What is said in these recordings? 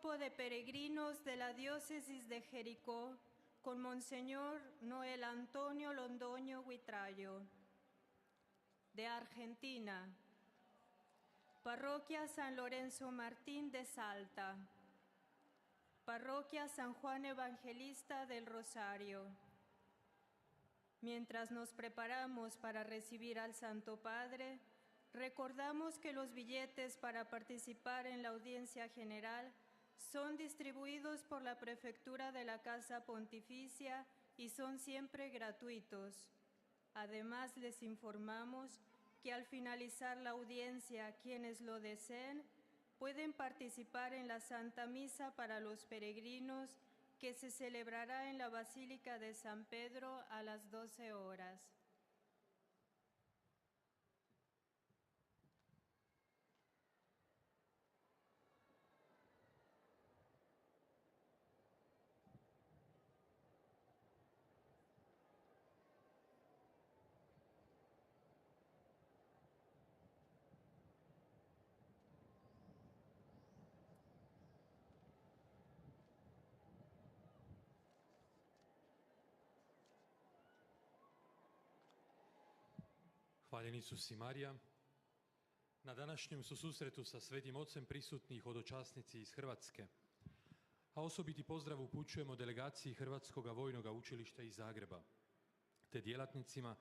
grupo de peregrinos de la diócesis de Jericó con Monseñor Noel Antonio Londoño Huitrayo. De Argentina, Parroquia San Lorenzo Martín de Salta, Parroquia San Juan Evangelista del Rosario. Mientras nos preparamos para recibir al Santo Padre, recordamos que los billetes para participar en la audiencia general son distribuidos por la Prefectura de la Casa Pontificia y son siempre gratuitos. Además, les informamos que al finalizar la audiencia, quienes lo deseen pueden participar en la Santa Misa para los peregrinos que se celebrará en la Basílica de San Pedro a las 12 horas. Hvaljeni Isus i Marija. Na današnjem su susretu sa Svetim Ocem prisutni hodočasnici iz Hrvatske, a osobiti pozdrav upućujemo delegaciji Hrvatskog vojnog učilišta iz Zagreba, te djelatnicima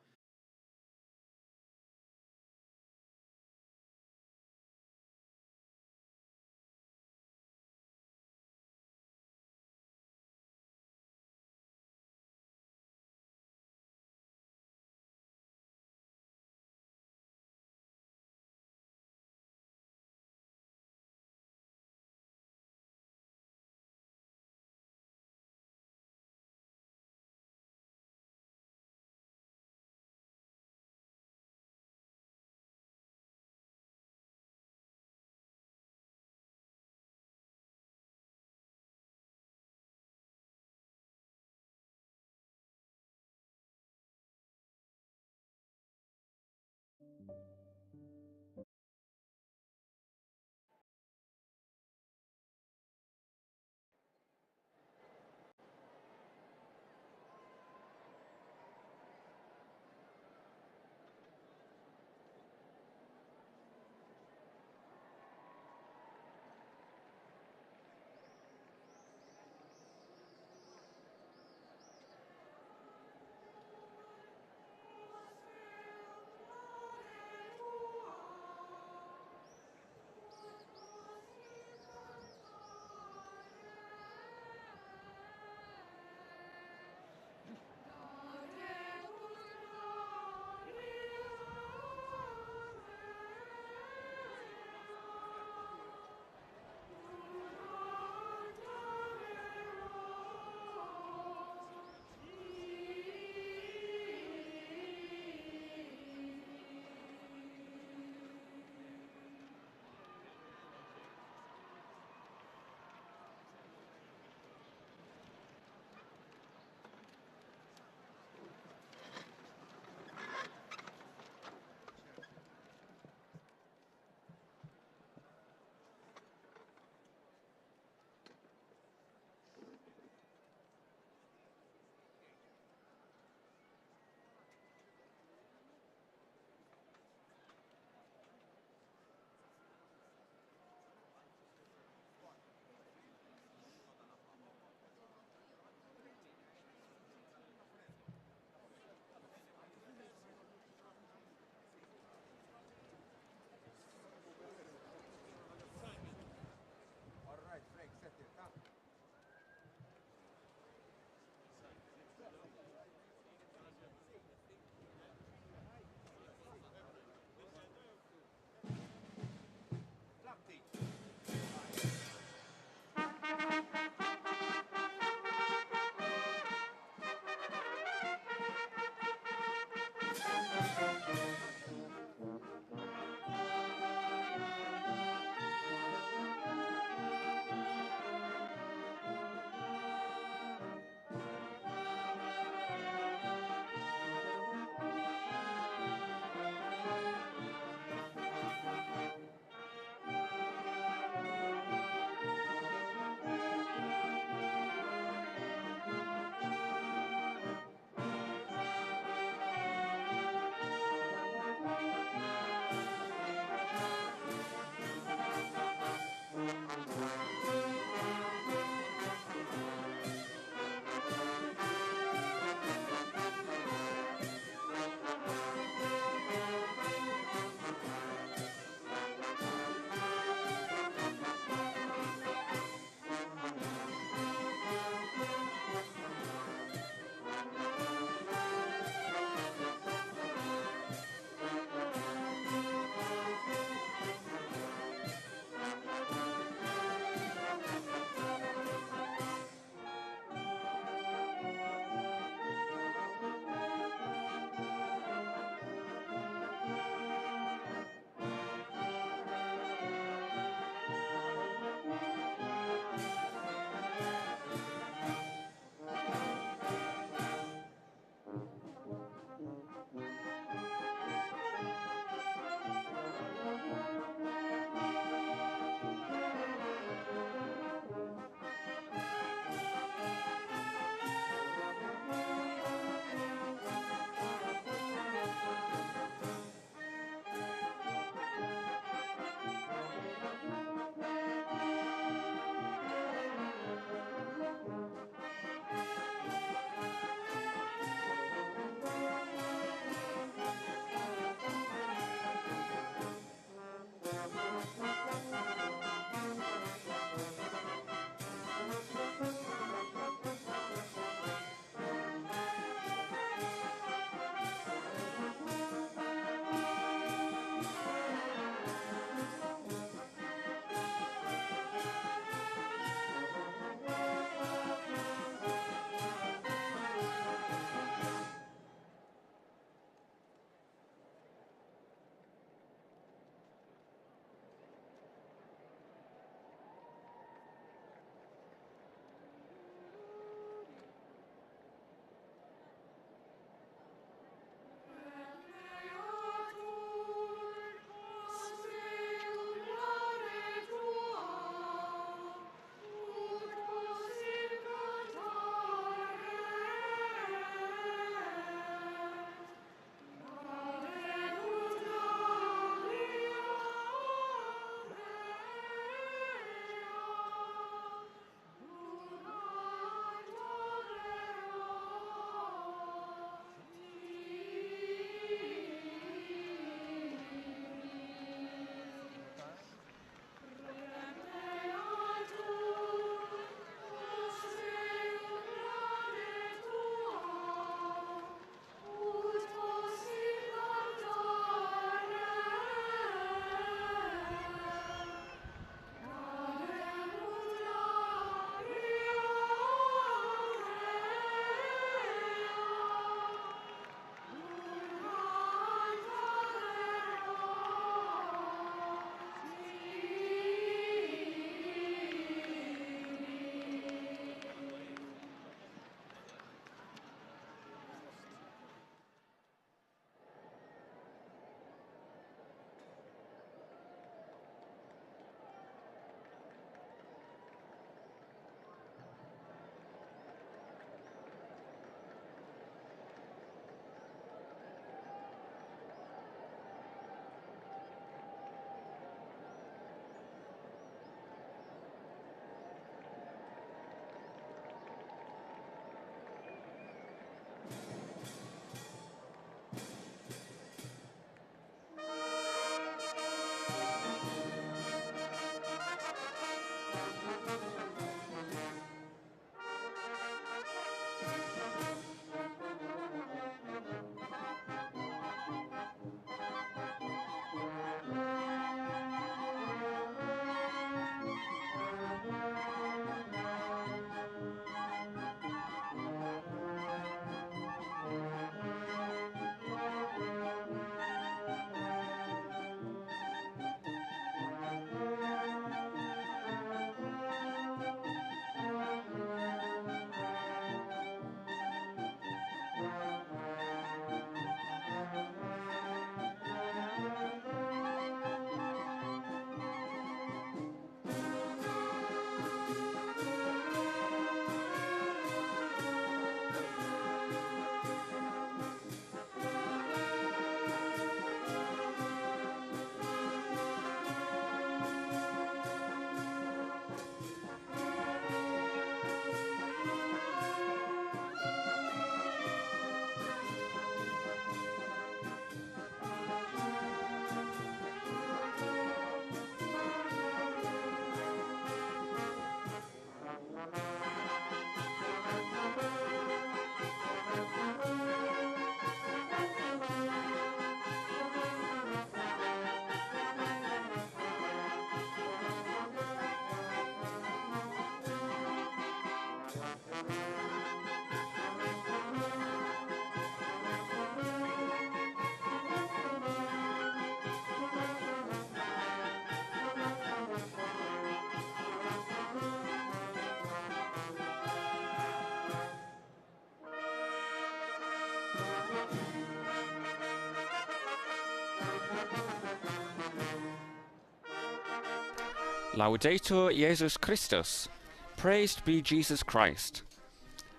Laudetur Jesus Christus. Praised be Jesus Christ.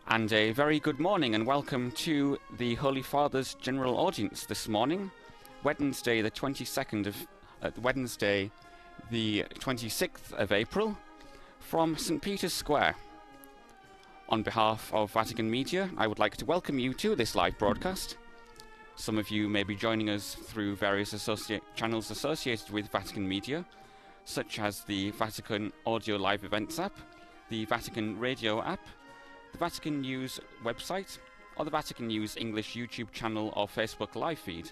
And a very good morning and welcome to the Holy Father's General Audience this morning, Wednesday the 26th of April, from St Peter's Square. On behalf of Vatican Media, I would like to welcome you to this live broadcast. Some of you may be joining us through various channels associated with Vatican Media, such as the Vatican Audio Live Events app, the Vatican Radio app, the Vatican News website, or the Vatican News English YouTube channel or Facebook live feed.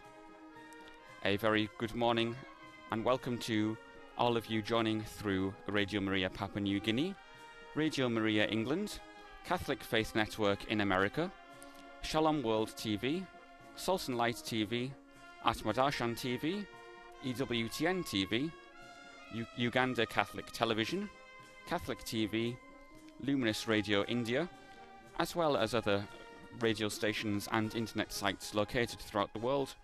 A very good morning and welcome to all of you joining through Radio Maria Papua New Guinea, Radio Maria England, Catholic Faith Network in America, Shalom World TV, Salt and Light TV, Atmadarshan TV, EWTN TV, Uganda Catholic Television, Catholic TV, Luminous Radio India, as well as other radio stations and internet sites located throughout the world,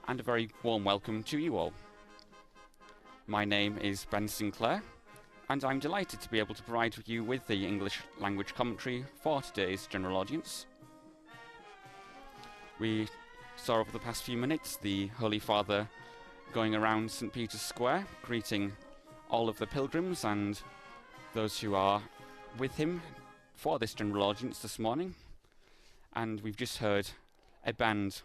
and a very warm welcome to you all. My name is Ben Sinclair, and I'm delighted to be able to provide you with the English language commentary for today's general audience. We saw over the past few minutes the Holy Father going around St Peter's Square, greeting all of the pilgrims and those who are with him for this general audience this morning. And we've just heard a band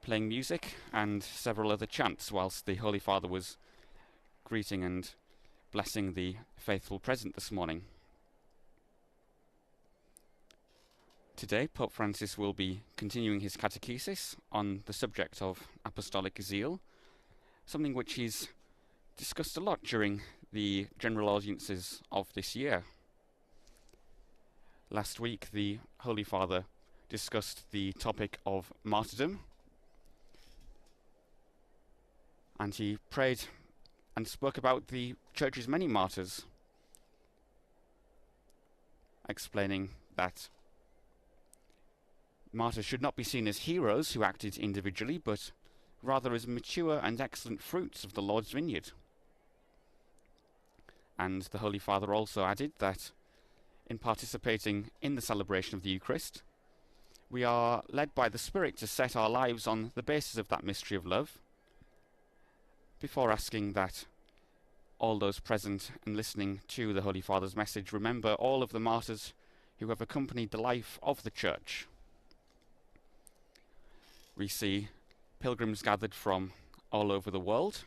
playing music and several other chants whilst the Holy Father was greeting and blessing the faithful present this morning. Today, Pope Francis will be continuing his catechesis on the subject of apostolic zeal, something which he's discussed a lot during the general audiences of this year. Last week, the Holy Father discussed the topic of martyrdom, and he prayed and spoke about the Church's many martyrs, explaining that martyrs should not be seen as heroes who acted individually, but rather as mature and excellent fruits of the Lord's vineyard. And the Holy Father also added that in participating in the celebration of the Eucharist, we are led by the Spirit to set our lives on the basis of that mystery of love, before asking that all those present and listening to the Holy Father's message remember all of the martyrs who have accompanied the life of the Church. We see pilgrims gathered from all over the world,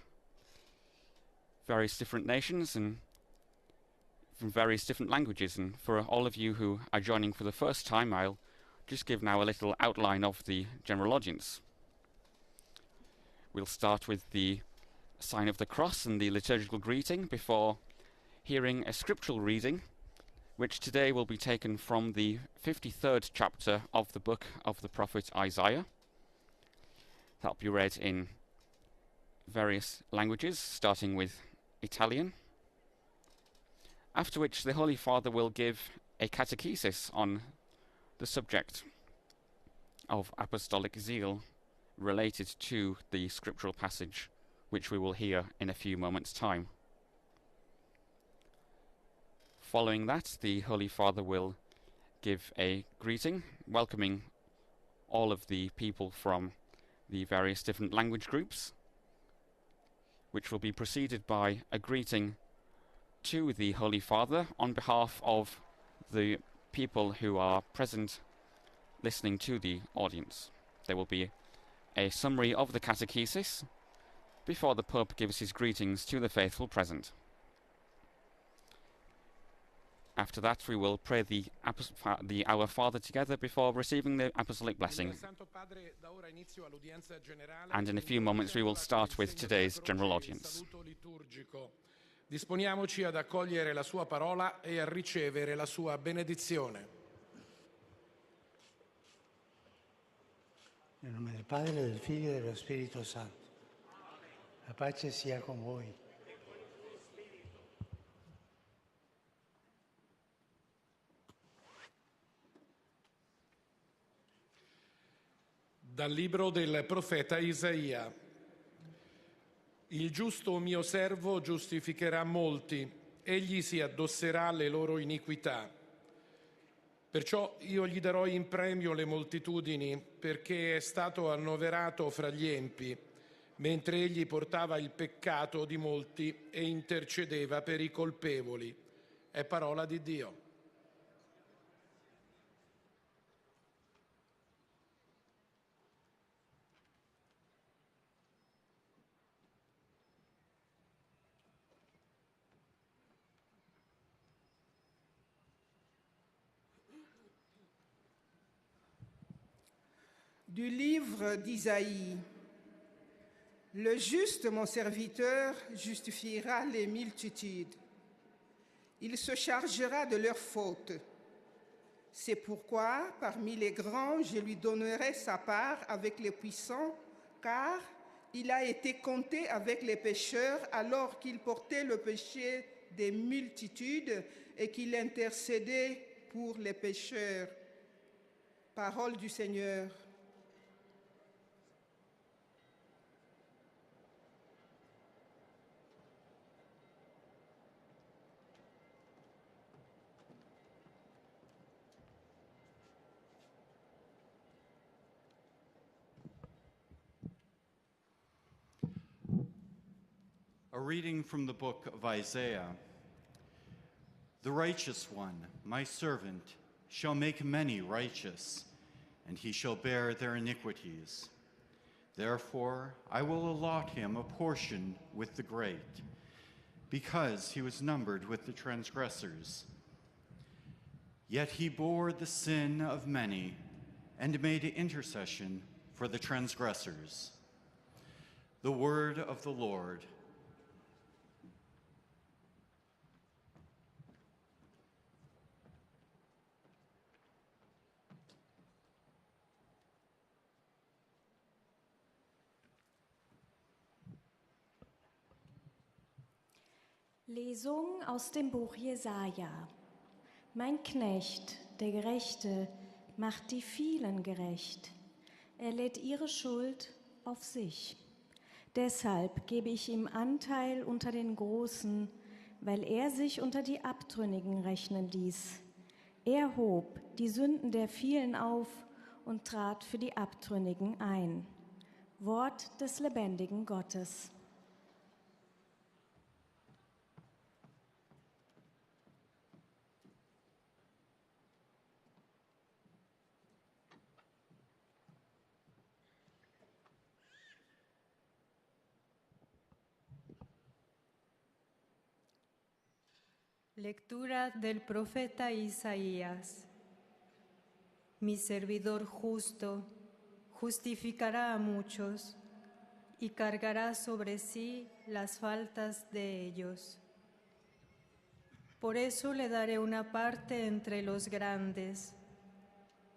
various different nations and from various different languages. And for all of you who are joining for the first time, I'll just give now a little outline of the general audience. We'll start with the sign of the cross and the liturgical greeting before hearing a scriptural reading, which today will be taken from the 53rd chapter of the book of the prophet Isaiah. That'll be read in various languages, starting with Italian. After which the Holy Father will give a catechesis on the subject of apostolic zeal related to the scriptural passage, which we will hear in a few moments' time. Following that, the Holy Father will give a greeting, welcoming all of the people from the various different language groups, which will be preceded by a greeting to the Holy Father on behalf of the people who are present listening to the audience. There will be a summary of the catechesis before the Pope gives his greetings to the faithful present. After that, we will pray the Our Father together before receiving the apostolic blessing. And in a few moments, we will start with today's general audience. Disponiamoci ad accogliere la sua parola e a ricevere la sua benedizione. Nel nome del Padre, del Figlio e dello Spirito Santo. La pace sia con voi. Dal libro del profeta Isaia. Il giusto mio servo giustificherà molti, egli si addosserà le loro iniquità. Perciò io gli darò in premio le moltitudini, perché è stato annoverato fra gli empi, mentre egli portava il peccato di molti e intercedeva per i colpevoli. È parola di Dio. Du livre d'Isaïe. Le juste, mon serviteur, justifiera les multitudes. Il se chargera de leurs fautes. C'est pourquoi, parmi les grands, je lui donnerai sa part avec les puissants, car il a été compté avec les pécheurs alors qu'il portait le péché des multitudes et qu'il intercédait pour les pécheurs. Parole du Seigneur. A reading from the book of Isaiah. The righteous one, my servant, shall make many righteous, and he shall bear their iniquities. Therefore, I will allot him a portion with the great, because he was numbered with the transgressors. Yet he bore the sin of many and made intercession for the transgressors. The word of the Lord. Lesung aus dem Buch Jesaja. Mein Knecht, der Gerechte, macht die vielen gerecht. Er lädt ihre Schuld auf sich. Deshalb gebe ich ihm Anteil unter den Großen, weil er sich unter die Abtrünnigen rechnen ließ. Er hob die Sünden der vielen auf und trat für die Abtrünnigen ein. Wort des lebendigen Gottes. Lectura del profeta Isaías. Mi servidor justo justificará a muchos y cargará sobre sí las faltas de ellos. Por eso le daré una parte entre los grandes,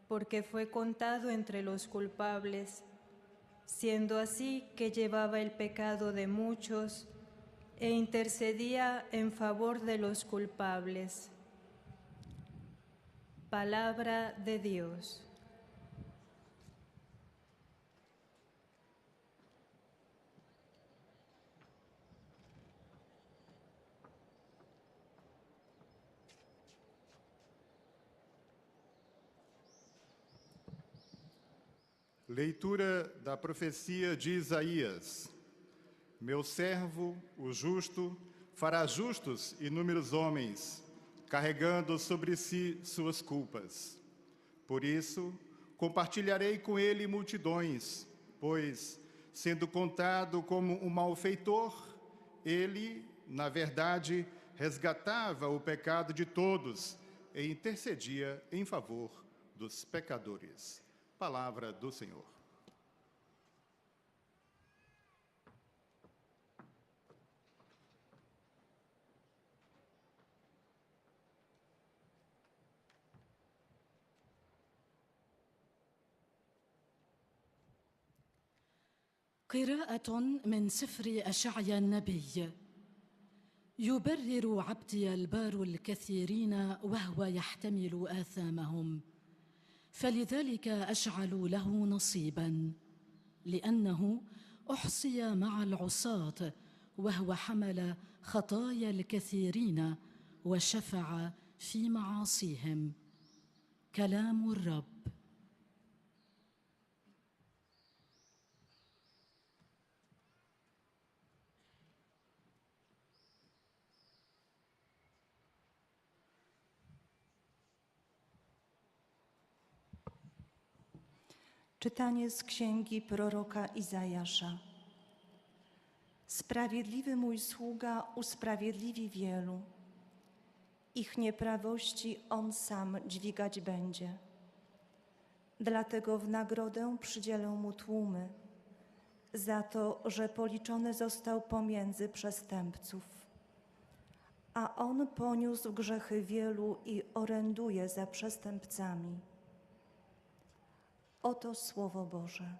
porque fue contado entre los culpables, siendo así que llevaba el pecado de muchos e intercedía en favor de los culpables. Palabra de Dios. Leitura da profecia de Isaías. Meu servo, o justo, fará justos inúmeros homens, carregando sobre si suas culpas. Por isso, compartilharei com ele multidões, pois, sendo contado como um malfeitor, ele, na verdade, resgatava o pecado de todos e intercedia em favor dos pecadores. Palavra do Senhor. قراءة من سفر أشعيا النبي. يبرر عبدي البار الكثيرين وهو يحتمل آثامهم، فلذلك أجعل له نصيبا، لأنه أحصي مع العصاة وهو حمل خطايا الكثيرين وشفع في معاصيهم. كلام الرب. Czytanie z księgi proroka Izajasza. Sprawiedliwy mój sługa usprawiedliwi wielu. Ich nieprawości on sam dźwigać będzie. Dlatego w nagrodę przydzielę mu tłumy, za to, że policzony został pomiędzy przestępców. A on poniósł grzechy wielu i oręduje za przestępcami. Oto Słowo Boże.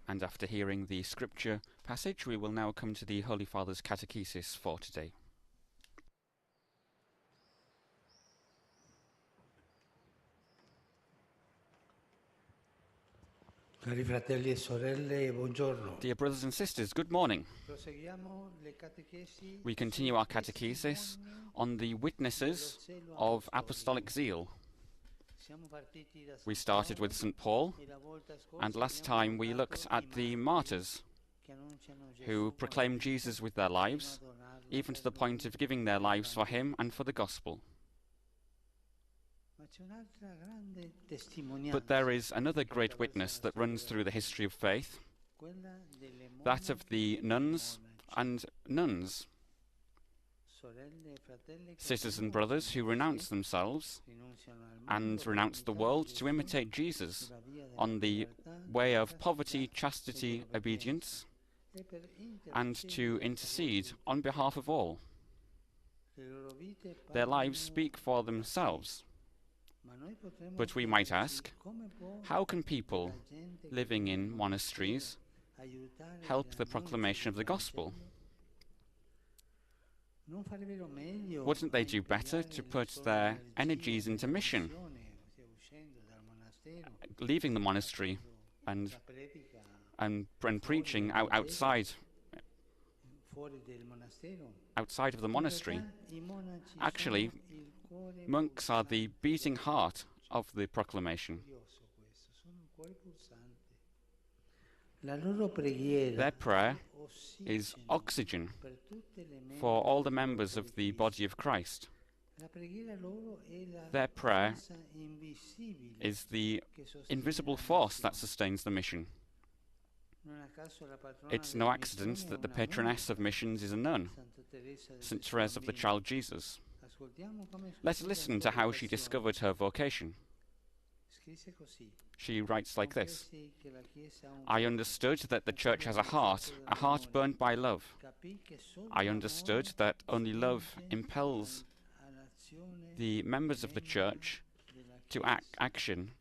And after hearing the scripture passage, we will now come to the Holy Father's catechesis for today. Cari fratelli e sorelle, buongiorno. Dear brothers and sisters, good morning. We continue our catechesis on the witnesses of apostolic zeal. We started with St Paul, and last time we looked at the martyrs who proclaimed Jesus with their lives, even to the point of giving their lives for him and for the gospel. But there is another great witness that runs through the history of faith, that of the nuns and nuns, sisters and brothers who renounce themselves and renounce the world to imitate Jesus on the way of poverty, chastity, obedience, and to intercede on behalf of all. Their lives speak for themselves. But we might ask, how can people living in monasteries help the proclamation of the gospel? Wouldn't they do better to put their energies into mission, leaving the monastery and preaching outside of the monastery? Actually, monks are the beating heart of the proclamation. Their prayer is oxygen for all the members of the body of Christ. Their prayer is the invisible force that sustains the mission. It's no accident that the patroness of missions is a nun, St Therese of the Child Jesus. Let's listen to how she discovered her vocation. She writes like this: I understood that the Church has a heart burned by love. I understood that only love impels the members of the Church to action,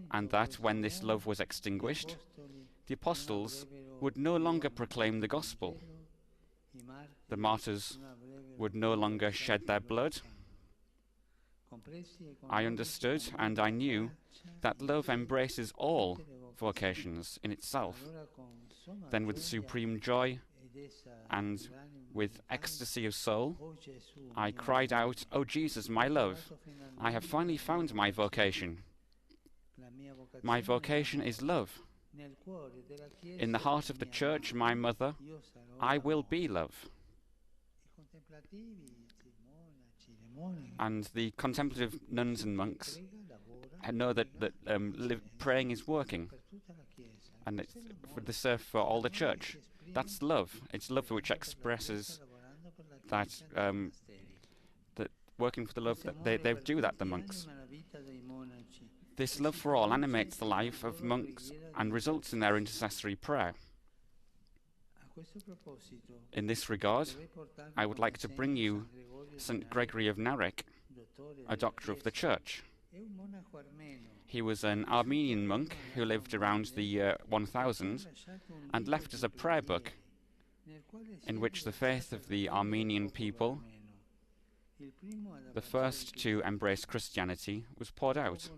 and that when this love was extinguished, the apostles would no longer proclaim the gospel. The martyrs would no longer shed their blood. I understood and I knew that love embraces all vocations in itself. Then with supreme joy and with ecstasy of soul, I cried out, "O Jesus, my love, I have finally found my vocation. My vocation is love. In the heart of the Church, my mother, I will be love." And the contemplative nuns and monks know that praying is working, and it's for all the Church. That's love. It's love which expresses that that working for the love that they do that, the monks. This love for all animates the life of monks and results in their intercessory prayer. In this regard, I would like to bring you St Gregory of Narek, a doctor of the Church. He was an Armenian monk who lived around the year 1000 and left us a prayer book in which the faith of the Armenian people, the first to embrace Christianity, was poured out.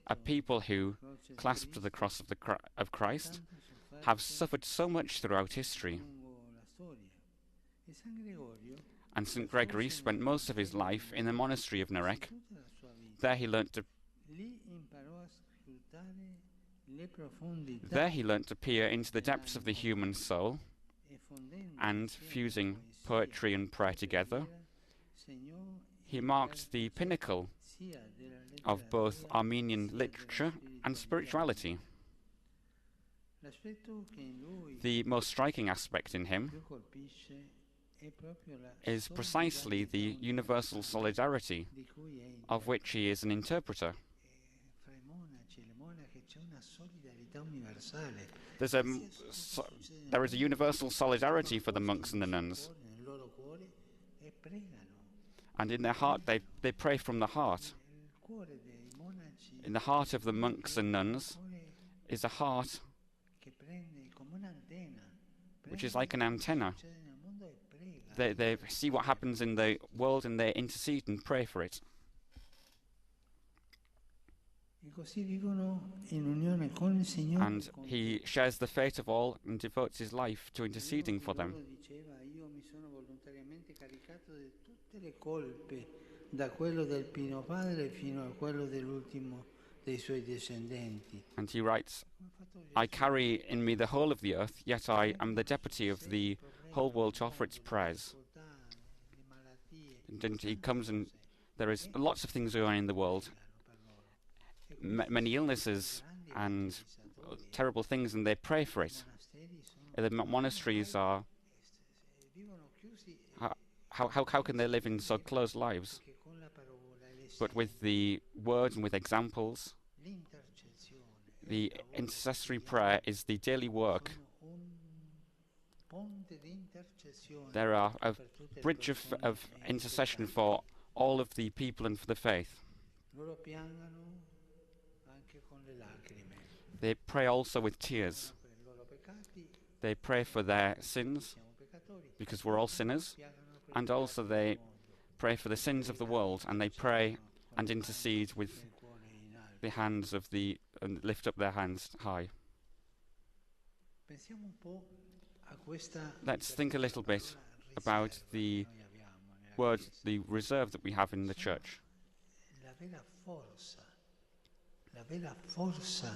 A people who, clasped to the cross of Christ, have suffered so much throughout history. And St Gregory spent most of his life in the monastery of Narek. There he learnt to peer into the depths of the human soul, and, fusing poetry and prayer together, he marked the pinnacle of both Armenian literature and spirituality. The most striking aspect in him is precisely the universal solidarity of which he is an interpreter. There is a universal solidarity for the monks and the nuns, and in their heart they pray from the heart. In the heart of the monks and nuns is a heart which is like an antenna. They see what happens in the world and they intercede and pray for it. And he shares the fate of all and devotes his life to interceding for them. And he writes, I carry in me the whole of the earth, yet I am the deputy of the whole world to offer its prayers. And then he comes, and there is lots of things going on in the world, many illnesses and terrible things, and they pray for it. The monasteries are... How can they live in so closed lives? But with the words and with examples, the intercessory prayer is the daily work. There are a bridge of intercession for all of the people and for the faith. They pray also with tears. They pray for their sins, because we're all sinners, and also they pray for the sins of the world, and they pray and intercede with the hands of the, and lift up their hands high. Let's think a little bit about the word, the reserve that we have in the church.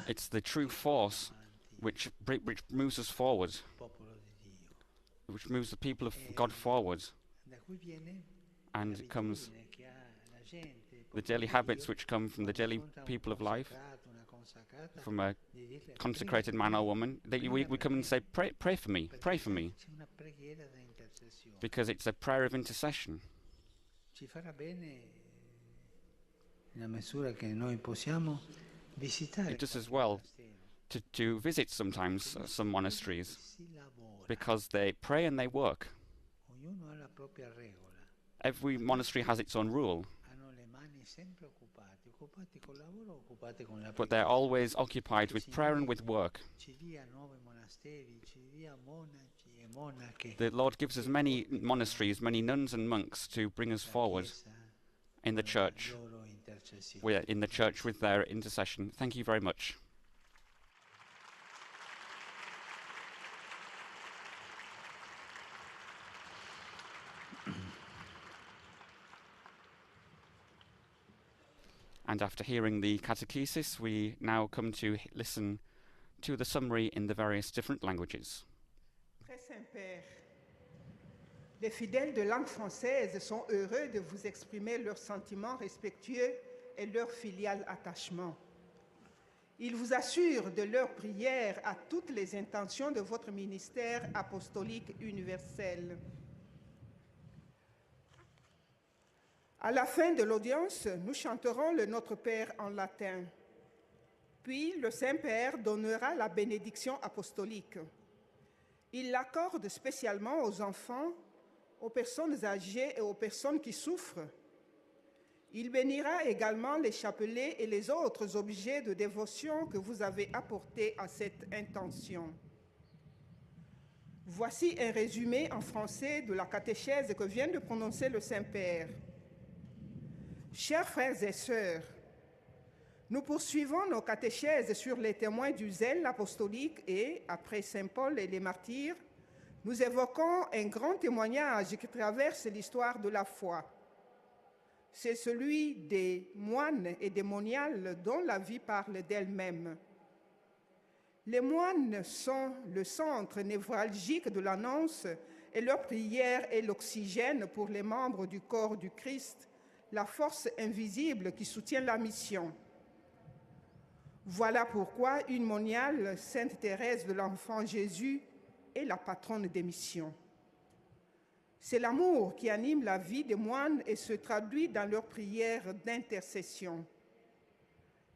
It's the true force which moves us forward, which moves the people of God forward. And it comes the daily habits which come from the daily people of life, from a consecrated man or woman. We come and say, pray for me, because it's a prayer of intercession. It does as well to visit sometimes some monasteries, because they pray and they work. Every monastery has its own rule, but they're always occupied with prayer and with work. The Lord gives us many monasteries, many nuns and monks to bring us forward in the church. We're in the church with their intercession. Thank you very much. And after hearing the catechesis, we now come to listen to the summary in the various different languages. Très Saint-Père, les fidèles de langue française sont heureux de vous exprimer leurs sentiments respectueux et leur filial attachement. Ils vous assurent de leur prière à toutes les intentions de votre ministère apostolique universel. À la fin de l'audience, nous chanterons le Notre Père en latin. Puis le Saint-Père donnera la bénédiction apostolique. Il l'accorde spécialement aux enfants, aux personnes âgées et aux personnes qui souffrent. Il bénira également les chapelets et les autres objets de dévotion que vous avez apportés à cette intention. Voici un résumé en français de la catéchèse que vient de prononcer le Saint-Père. Chers frères et sœurs, nous poursuivons nos catéchèses sur les témoins du zèle apostolique et, après Saint Paul et les martyrs, nous évoquons un grand témoignage qui traverse l'histoire de la foi. C'est celui des moines et des moniales dont la vie parle d'elle-même. Les moines sont le centre névralgique de l'annonce et leur prière est l'oxygène pour les membres du corps du Christ, la force invisible qui soutient la mission. Voilà pourquoi une moniale, Sainte Thérèse de l'Enfant Jésus, est la patronne des missions. C'est l'amour qui anime la vie des moines et se traduit dans leurs prières d'intercession.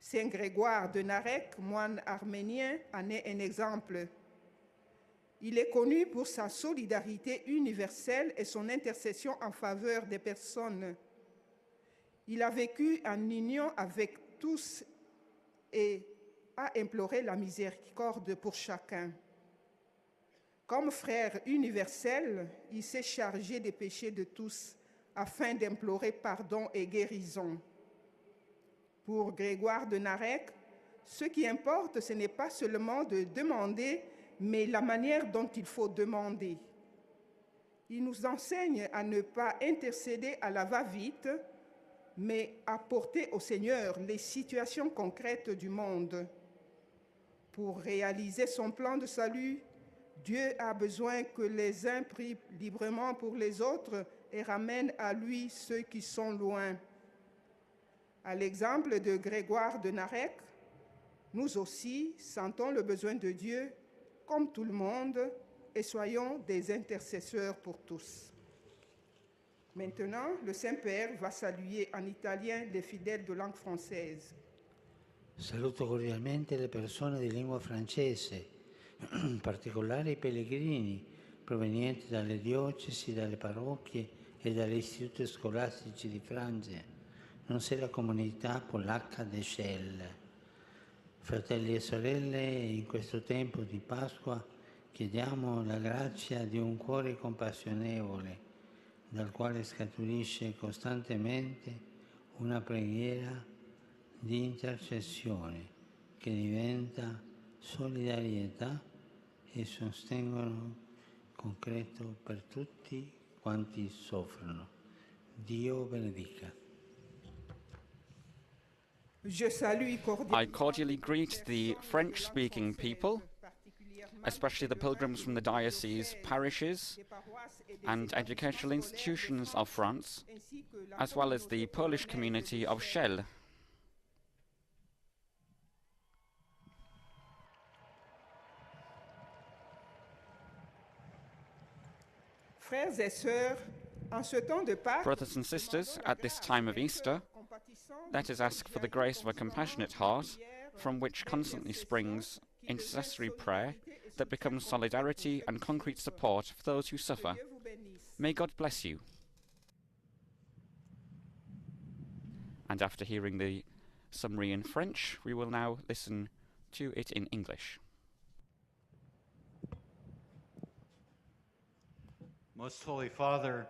Saint Grégoire de Narek, moine arménien, en est un exemple. Il est connu pour sa solidarité universelle et son intercession en faveur des personnes. Il a vécu en union avec tous et a imploré la miséricorde pour chacun. Comme frère universel, il s'est chargé des péchés de tous afin d'implorer pardon et guérison. Pour Grégoire de Narek, ce qui importe, ce n'est pas seulement de demander, mais la manière dont il faut demander. Il nous enseigne à ne pas intercéder à la va-vite, mais à porter au Seigneur les situations concrètes du monde. Pour réaliser son plan de salut, Dieu a besoin que les uns prient librement pour les autres et ramènent à lui ceux qui sont loin. À l'exemple de Grégoire de Narek, nous aussi sentons le besoin de Dieu comme tout le monde et soyons des intercesseurs pour tous. Maintenant, le Saint-Père va saluer en italien les fidèles de langue française. Saluto cordialmente le persone di lingua francese, in particolare i pellegrini provenienti dalle diocesi, dalle parrocchie e dagli istituti scolastici di Francia, nonché la comunità polacca di Shell. Fratelli e sorelle, in questo tempo di Pasqua chiediamo la grazia di un cuore compassionevole, dal quale scaturisce costantemente una preghiera di intercessione che diventa solidarietà e sostegno concreto per tutti quanti soffrono. Dio benedica. I cordially greet the French-speaking people, especially the pilgrims from the diocese, parishes and educational institutions of France, as well as the Polish community of Shell. Brothers and sisters, at this time of Easter, let us ask for the grace of a compassionate heart, from which constantly springs intercessory prayer that becomes solidarity and concrete support for those who suffer. May God bless you. And after hearing the summary in French, we will now listen to it in English. Most Holy Father,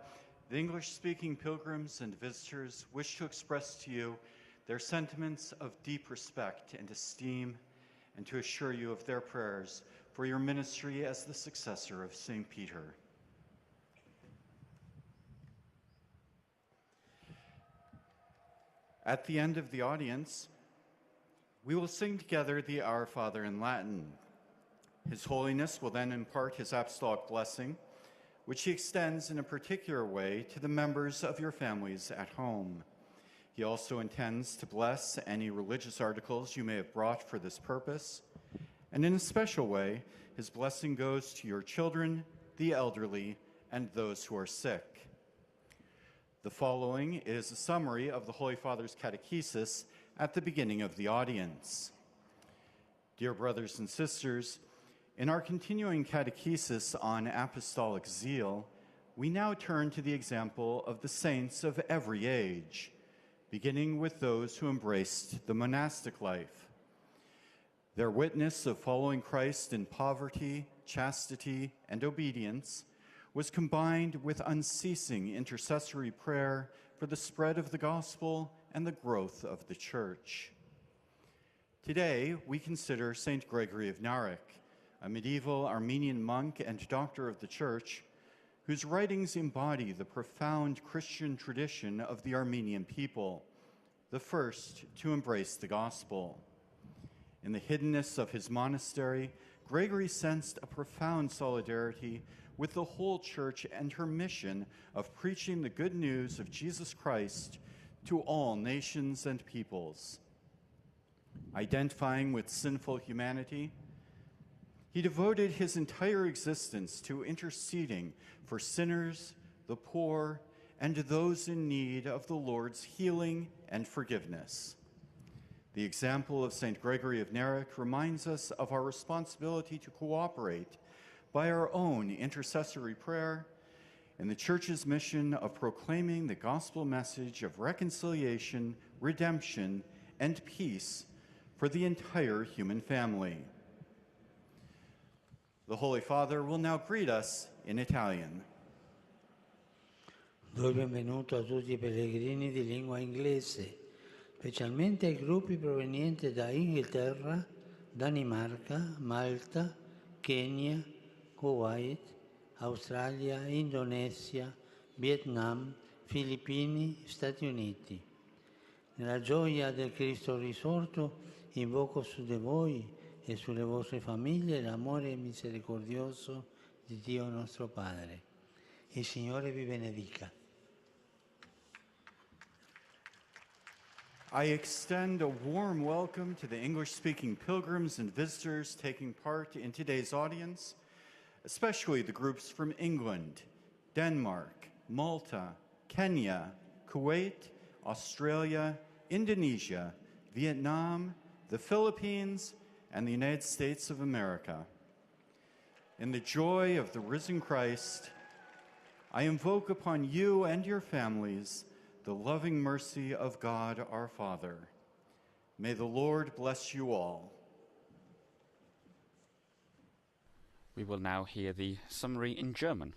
the English-speaking pilgrims and visitors wish to express to you their sentiments of deep respect and esteem, and to assure you of their prayers for your ministry as the successor of St. Peter. At the end of the audience, we will sing together the Our Father in Latin. His Holiness will then impart his apostolic blessing, which he extends in a particular way to the members of your families at home. He also intends to bless any religious articles you may have brought for this purpose, and in a special way, his blessing goes to your children, the elderly, and those who are sick. The following is a summary of the Holy Father's catechesis at the beginning of the audience. Dear brothers and sisters, in our continuing catechesis on apostolic zeal, we now turn to the example of the saints of every age. beginning with those who embraced the monastic life. Their witness of following Christ in poverty, chastity, and obedience was combined with unceasing intercessory prayer for the spread of the gospel and the growth of the church. Today, we consider St. Gregory of Narek, a medieval Armenian monk and doctor of the church, whose writings embody the profound Christian tradition of the Armenian people, the first to embrace the gospel. In the hiddenness of his monastery, Gregory sensed a profound solidarity with the whole church and her mission of preaching the good news of Jesus Christ to all nations and peoples. Identifying with sinful humanity, he devoted his entire existence to interceding for sinners, the poor, and those in need of the Lord's healing and forgiveness. The example of St. Gregory of Narek reminds us of our responsibility to cooperate by our own intercessory prayer in the Church's mission of proclaiming the gospel message of reconciliation, redemption, and peace for the entire human family. The Holy Father will now greet us in Italian. Do il benvenuto a tutti i pellegrini di lingua inglese, specialmente ai gruppi provenienti da Inghilterra, Danimarca, Malta, Kenya, Kuwait, Australia, Indonesia, Vietnam, Filippini, Stati Uniti. Nella gioia del Cristo risorto invoco su di voi e sulle vostre famiglie l'amore misericordioso di Dio nostro Padre. Il Signore vi benedica. I extend a warm welcome to the English-speaking pilgrims and visitors taking part in today's audience, especially the groups from England, Denmark, Malta, Kenya, Kuwait, Australia, Indonesia, Vietnam, the Philippines, and the United States of America. In the joy of the risen Christ, I invoke upon you and your families the loving mercy of God our Father. May the Lord bless you all. We will now hear the summary in German.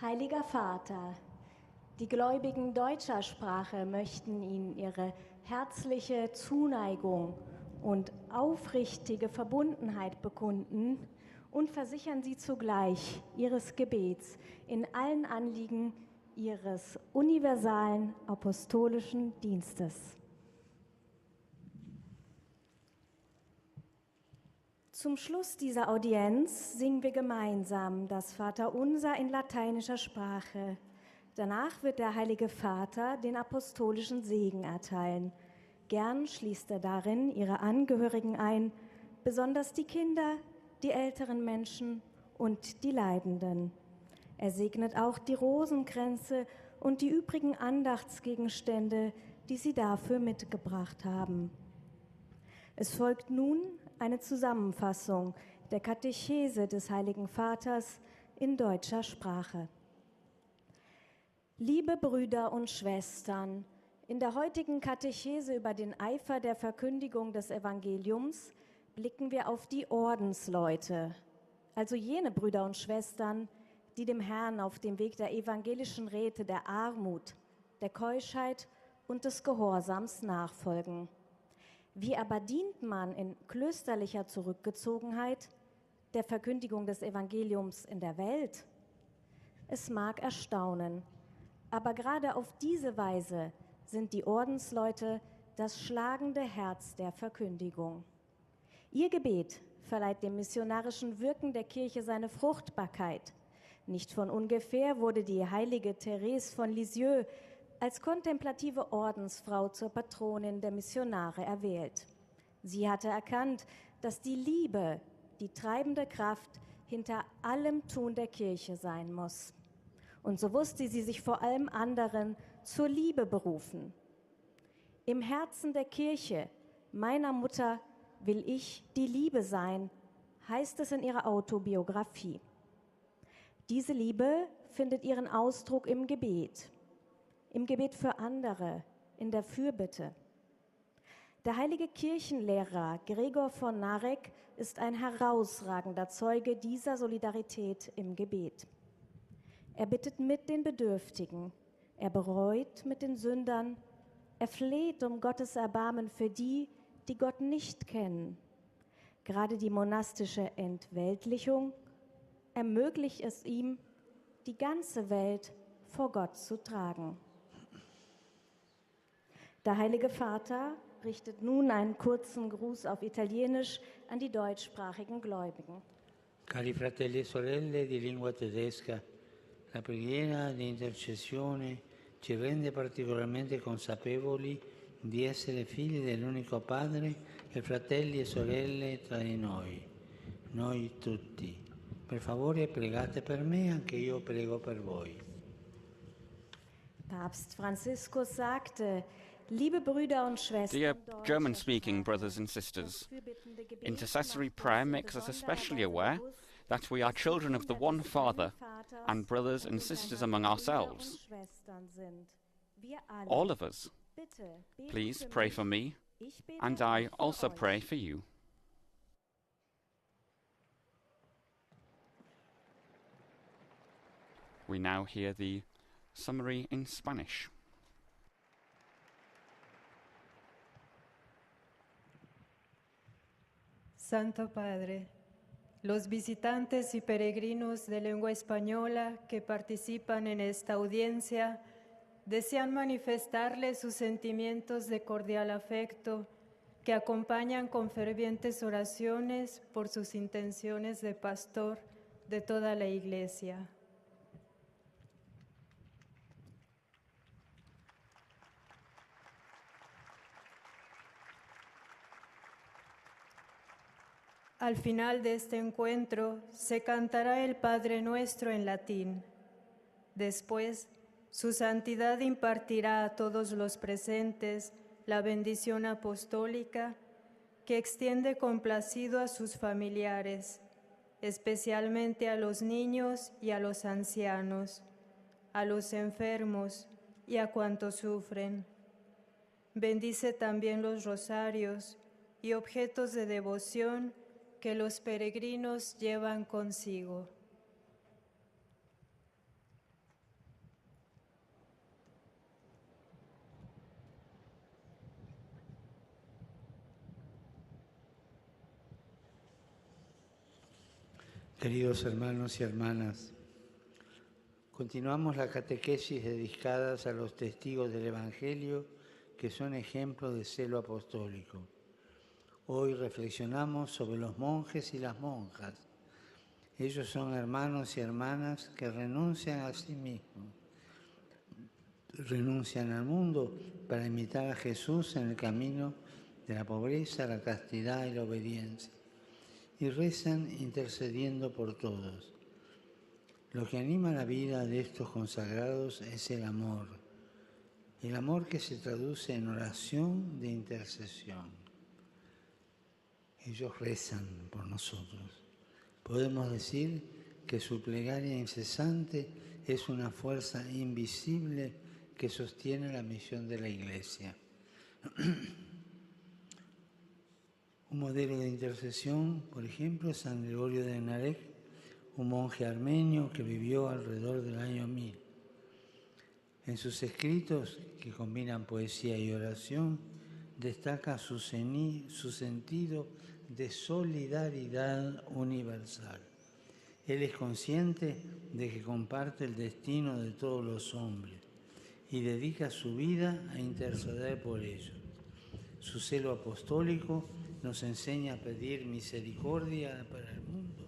Heiliger Vater, die Gläubigen deutscher Sprache möchten Ihnen ihre herzliche Zuneigung und aufrichtige Verbundenheit bekunden und versichern Sie zugleich Ihres Gebets in allen Anliegen Ihres universalen apostolischen Dienstes. Zum Schluss dieser Audienz singen wir gemeinsam das Vaterunser in lateinischer Sprache. Danach wird der Heilige Vater den apostolischen Segen erteilen. Gern schließt er darin ihre Angehörigen ein, besonders die Kinder, die älteren Menschen und die Leidenden. Er segnet auch die Rosenkränze und die übrigen Andachtsgegenstände, die sie dafür mitgebracht haben. Es folgt nun eine Zusammenfassung der Katechese des Heiligen Vaters in deutscher Sprache. Liebe Brüder und Schwestern, in der heutigen Katechese über den Eifer der Verkündigung des Evangeliums blicken wir auf die Ordensleute, also jene Brüder und Schwestern, die dem Herrn auf dem Weg der evangelischen Räte der Armut, der Keuschheit und des Gehorsams nachfolgen. Wie aber dient man in klösterlicher Zurückgezogenheit der Verkündigung des Evangeliums in der Welt? Es mag erstaunen, aber gerade auf diese Weise sind die Ordensleute das schlagende Herz der Verkündigung. Ihr Gebet verleiht dem missionarischen Wirken der Kirche seine Fruchtbarkeit. Nicht von ungefähr wurde die heilige Therese von Lisieux als kontemplative Ordensfrau zur Patronin der Missionare erwählt. Sie hatte erkannt, dass die Liebe die treibende Kraft hinter allem Tun der Kirche sein muss. Und so wusste sie sich vor allem anderen zur Liebe berufen. Im Herzen der Kirche, meiner Mutter, will ich die Liebe sein, heißt es in ihrer Autobiografie. Diese Liebe findet ihren Ausdruck im Gebet für andere, in der Fürbitte. Der heilige Kirchenlehrer Gregor von Narek ist ein herausragender Zeuge dieser Solidarität im Gebet. Er bittet mit den Bedürftigen, er bereut mit den Sündern, er fleht um Gottes Erbarmen für die, die Gott nicht kennen. Gerade die monastische Entweltlichung ermöglicht es ihm, die ganze Welt vor Gott zu tragen. Der Heilige Vater richtet nun einen kurzen Gruß auf Italienisch an die deutschsprachigen Gläubigen. Cari fratelli e sorelle di lingua tedesca, la preghiera di intercessione ci rende particolarmente consapevoli di essere figli dell'unico Padre e fratelli e sorelle tra di noi tutti. Per favore pregate per me, anche io prego per voi. Papst Franziskus sagte, liebe Brüder und Schwestern, Dear German-speaking brothers and sisters, intercessory prayer makes us especially aware that we are children of the one Father and brothers and sisters among ourselves. All of us. Please pray for me, and I also pray for you. We now hear the summary in Spanish. Santo Padre, los visitantes y peregrinos de lengua española que participan en esta audiencia desean manifestarle sus sentimientos de cordial afecto que acompañan con fervientes oraciones por sus intenciones de pastor de toda la Iglesia. Al final de este encuentro se cantará el Padre Nuestro en latín. Después, Su Santidad impartirá a todos los presentes la bendición apostólica que extiende complacido a sus familiares, especialmente a los niños y a los ancianos, a los enfermos y a cuantos sufren. Bendice también los rosarios y objetos de devoción que los peregrinos llevan consigo. Queridos hermanos y hermanas, continuamos la catequesis dedicadas a los testigos del Evangelio que son ejemplos de celo apostólico. Hoy reflexionamos sobre los monjes y las monjas. Ellos son hermanos y hermanas que renuncian a sí mismos, renuncian al mundo para imitar a Jesús en el camino de la pobreza, la castidad y la obediencia, y rezan intercediendo por todos. Lo que anima la vida de estos consagrados es el amor que se traduce en oración de intercesión. Ellos rezan por nosotros. Podemos decir que su plegaria incesante es una fuerza invisible que sostiene la misión de la Iglesia. Un modelo de intercesión, por ejemplo, es San Gregorio de Narek, un monje armenio que vivió alrededor del año 1000. En sus escritos, que combinan poesía y oración, destaca su sentido de solidaridad universal. Él es consciente de que comparte el destino de todos los hombres y dedica su vida a interceder por ellos. Su celo apostólico nos enseña a pedir misericordia para el mundo,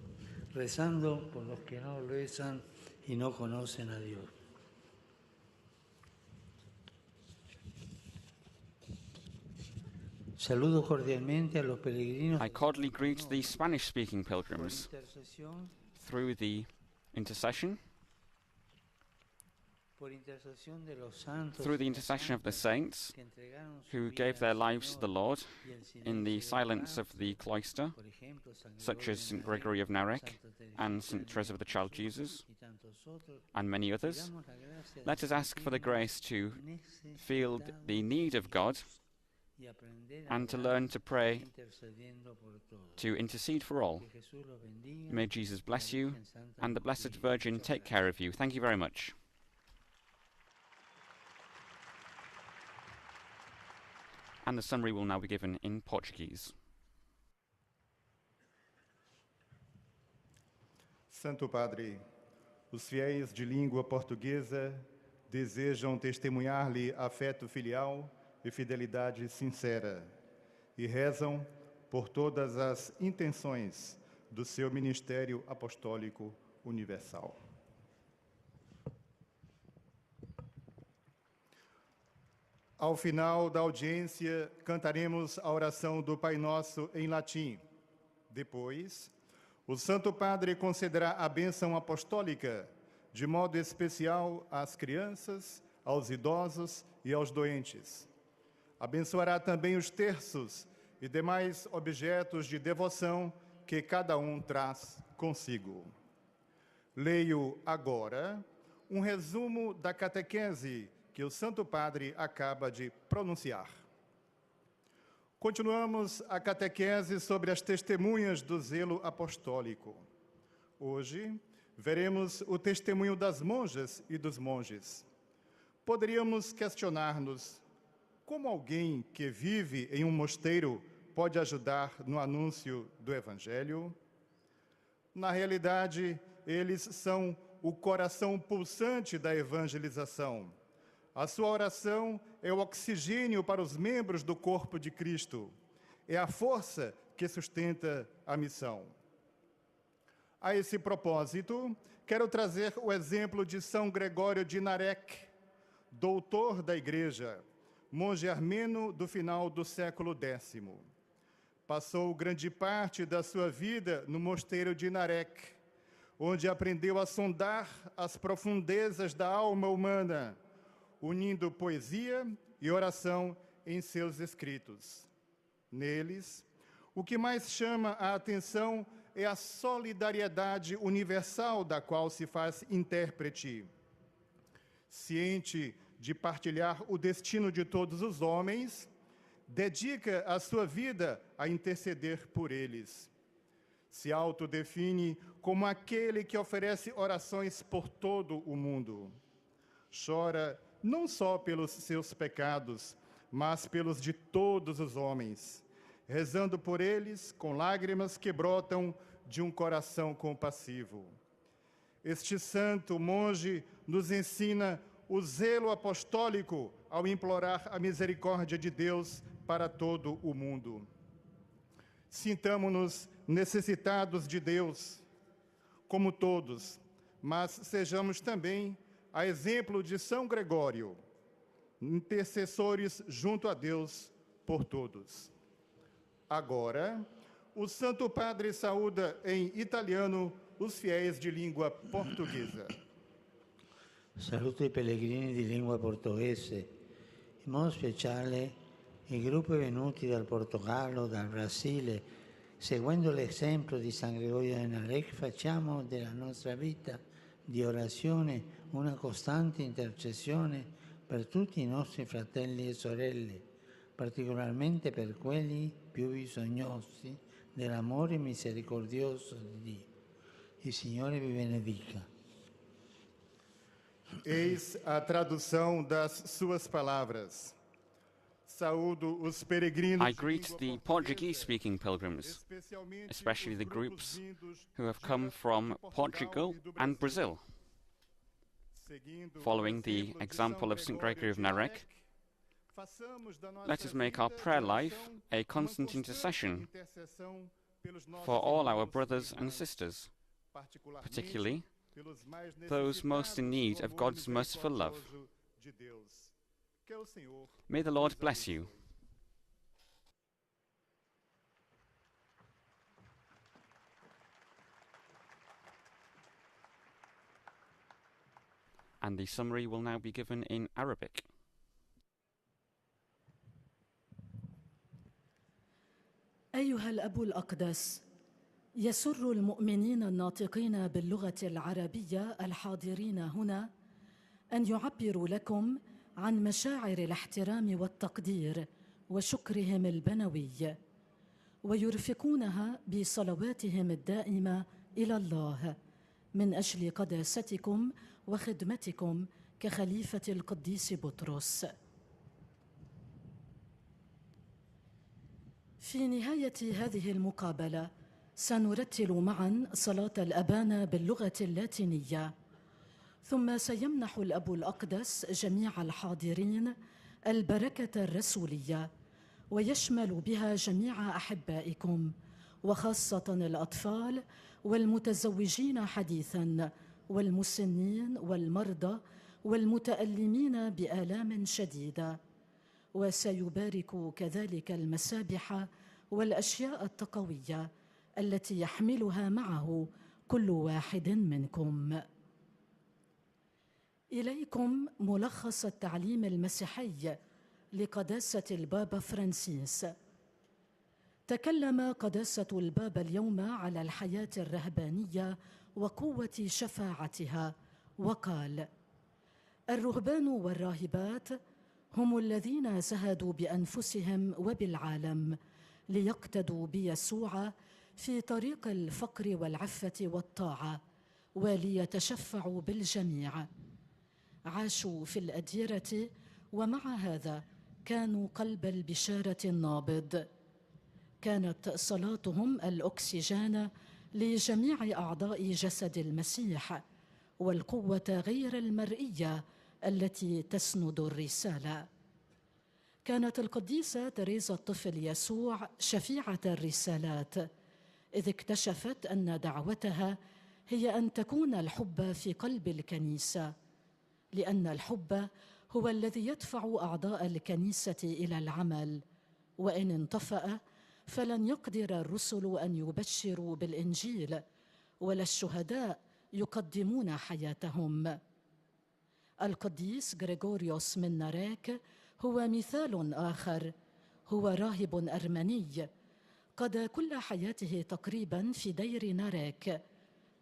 rezando por los que no rezan y no conocen a Dios. Saludo cordialmente a los peregrinos. I cordially greet the Spanish-speaking pilgrims through the intercession Through the intercession of the saints who gave their lives to the Lord in the silence of the cloister, such as St Gregory of Narek and St Teresa of the Child Jesus, and many others, let us ask for the grace to feel the need of God and to learn to pray, to intercede for all. May Jesus bless you and the Blessed Virgin take care of you. Thank you very much. And the summary will now be given in Portuguese. Santo Padre, os fiéis de língua portuguesa desejam testemunhar-lhe afeto filial e fidelidade sincera e rezam por todas as intenções do seu ministério apostólico universal. Ao final da audiência, cantaremos a oração do Pai Nosso em latim. Depois, o Santo Padre concederá a bênção apostólica, de modo especial às crianças, aos idosos e aos doentes. Abençoará também os terços e demais objetos de devoção que cada um traz consigo. Leio agora um resumo da catequese que o Santo Padre acaba de pronunciar. Continuamos a catequese sobre as testemunhas do zelo apostólico. Hoje, veremos o testemunho das monjas e dos monges. Poderíamos questionar-nos como alguém que vive em um mosteiro pode ajudar no anúncio do Evangelho? Na realidade, eles são o coração pulsante da evangelização. A sua oração é o oxigênio para os membros do corpo de Cristo. É a força que sustenta a missão. A esse propósito, quero trazer o exemplo de São Gregório de Narek, doutor da Igreja, monge armeno do final do século X. Passou grande parte da sua vida no mosteiro de Narek, onde aprendeu a sondar as profundezas da alma humana, unindo poesia e oração em seus escritos. Neles, o que mais chama a atenção é a solidariedade universal da qual se faz intérprete. Ciente de partilhar o destino de todos os homens, dedica a sua vida a interceder por eles. Se autodefine como aquele que oferece orações por todo o mundo. Chora não só pelos seus pecados, mas pelos de todos os homens, rezando por eles com lágrimas que brotam de um coração compassivo. Este santo monge nos ensina o zelo apostólico ao implorar a misericórdia de Deus para todo o mundo. Sintamo-nos necessitados de Deus, como todos, mas sejamos também, a exemplo de São Gregório, intercessores junto a Deus por todos. Agora, o Santo Padre saúda em italiano os fiéis de língua portuguesa. Saluto i pellegrini di lingua portoghese, in modo speciale i gruppi venuti dal Portogallo, dal Brasile. Seguendo l'esempio di San Gregorio di Narek, facciamo della nostra vita di orazione una costante intercessione per tutti i nostri fratelli e sorelle, particolarmente per quelli più bisognosi dell'amore misericordioso di Dio. Il Signore vi benedica. Eis a tradução das suas palavras. Saúdo os peregrinos. I greet the Portuguese-speaking pilgrims, especially the groups who have come from Portugal and Brazil. Following the example of St Gregory of Narek, let us make our prayer life a constant intercession for all our brothers and sisters, particularly those most in need of God's merciful love. May the Lord bless you. And the summary will now be given in Arabic. أيها الأب الأقدس، يسر المؤمنين الناطقين باللغة العربية الحاضرين هنا أن يعبروا لكم عن مشاعر الاحترام والتقدير وشكرهم البنوي، ويرفقونها بصلواتهم الدائمة إلى الله من أجل قداستكم وخدمتكم كخليفة القديس بطرس. في نهاية هذه المقابلة سنرتل معا صلاة الأبانا باللغة اللاتينية، ثم سيمنح الأب الأقدس جميع الحاضرين البركة الرسولية، ويشمل بها جميع أحبائكم وخاصة الأطفال والمتزوجين حديثا والمسنين والمرضى والمتألمين بآلام شديدة، وسيبارك كذلك المسابح والأشياء التقوية التي يحملها معه كل واحد منكم. إليكم ملخص التعليم المسيحي لقداسة البابا فرانسيس. تكلم قداسة البابا اليوم على الحياة الرهبانية وقوة شفاعتها، وقال: الرهبان والراهبات هم الذين زهدوا بأنفسهم وبالعالم ليقتدوا بيسوع في طريق الفقر والعفة والطاعة، وليتشفعوا بالجميع. عاشوا في الأديرة، ومع هذا كانوا قلب البشارة النابض. كانت صلاتهم الأكسجين لجميع أعضاء جسد المسيح، والقوة غير المرئية التي تسند الرسالة. كانت القديسة تريزا الطفل يسوع شفيعة الرسالات، إذ اكتشفت أن دعوتها هي أن تكون الحب في قلب الكنيسة، لأن الحب هو الذي يدفع أعضاء الكنيسة إلى العمل، وإن انطفأ فلن يقدر الرسل أن يبشروا بالإنجيل، ولا الشهداء يقدمون حياتهم. القديس غريغوريوس من ناراك هو مثال آخر. هو راهب أرمني قضى كل حياته تقريبا في دير ناراك،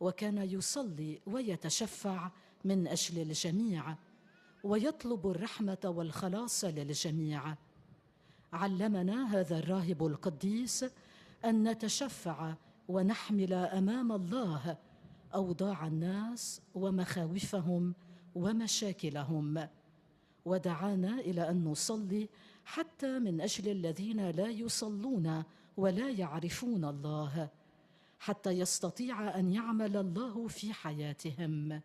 وكان يصلي ويتشفع من أجل الجميع، ويطلب الرحمة والخلاص للجميع. علمنا هذا الراهب القديس أن نتشفع ونحمل أمام الله أوضاع الناس ومخاوفهم ومشاكلهم، ودعانا إلى أن نصلي حتى من أجل الذين لا يصلون ولا يعرفون الله، حتى يستطيع أن يعمل الله في حياتهم.